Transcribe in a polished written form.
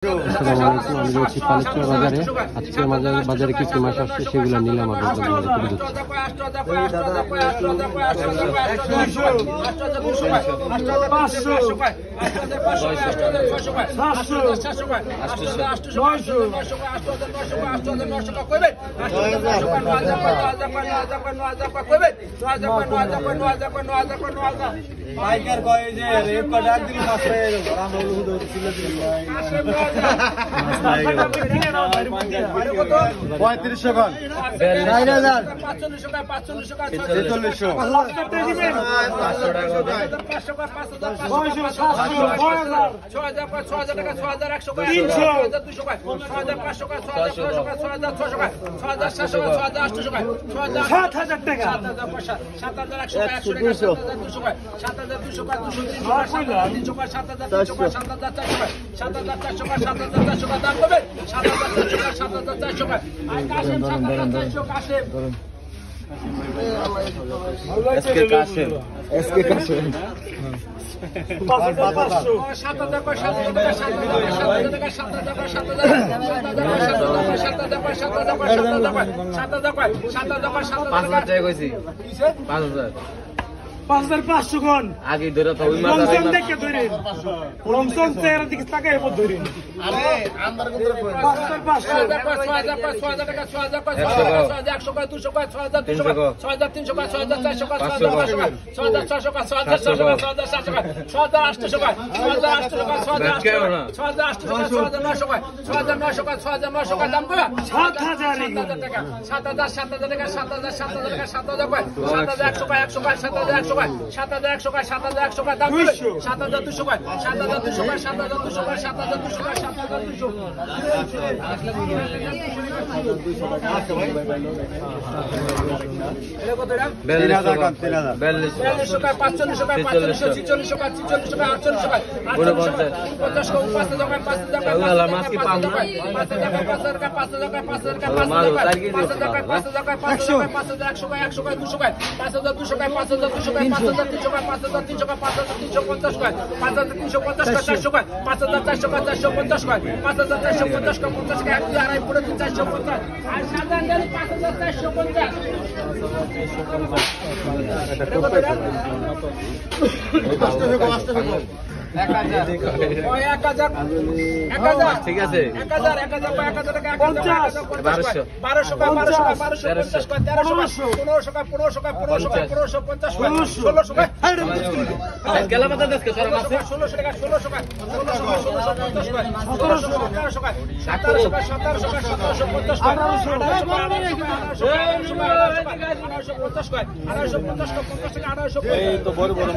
আসসালামু আলাইকুম। আমি রয়েছি পালেকচর বাজারে। আজকে বাজারে কি কি মাছ আসছে সেগুলো নিলাম আপনাদের তুলে দিচ্ছি। পঁয়ত্রিশশো খান 5,500 কোন আগে ধরে তো ওই মাছ দেখে ধরে রংসন চেহারা দিকে তাকায় পড় ধরে আরে আন্দার কোন 5,500 টাকা 6,000 টাকা 100 টাকা 200 টাকা 6,300 টাকা 6,400 টাকা 6,500 টাকা 6,600 টাকা 6,700 টাকা 6,800 টাকা 6,900 টাকা 6,900 টাকা 6,900 টাকা দাম কত 7,000 টাকা 7,000 টাকা 7,000 টাকা 7,000 টাকা 7,100 টাকা 7,100 টাকা 7,100 টাকা 7,100 টাকা দাম 7,200 টাকা 7,200 টাকা 7,200 টাকা 7,200 টাকা 7,200 এটা কত দাম 3,000 টাকা 45 টাকা 45 টাকা 46 টাকা 46 টাকা 48 টাকা 50 টাকা 5,000 টাকা 5,000 টাকা মাছ কি পাম না 5,000 টাকা 5,000 টাকা 5,000 টাকা 5,000 টাকা 5,000 টাকা 5,000 টাকা 5,000 টাকা 5,000 টাকা 100 টাকা 200 টাকা 5,200 টাকা 5,200 টাকা 5,300 টাকা 5,300 টাকা 5,350 টাকা 5,350 টাকা 400 টাকা 5,400 টাকা 450 টাকা 5,450 টাকা 50 টাকা 1,250 পুরো 450 আর 7,000 5,450 ঠিক আছে 1,000 টাকা 1,000 1200 গেলা মাথা দেখে 1600 টাকা 1750 টাকা 1850 টাকা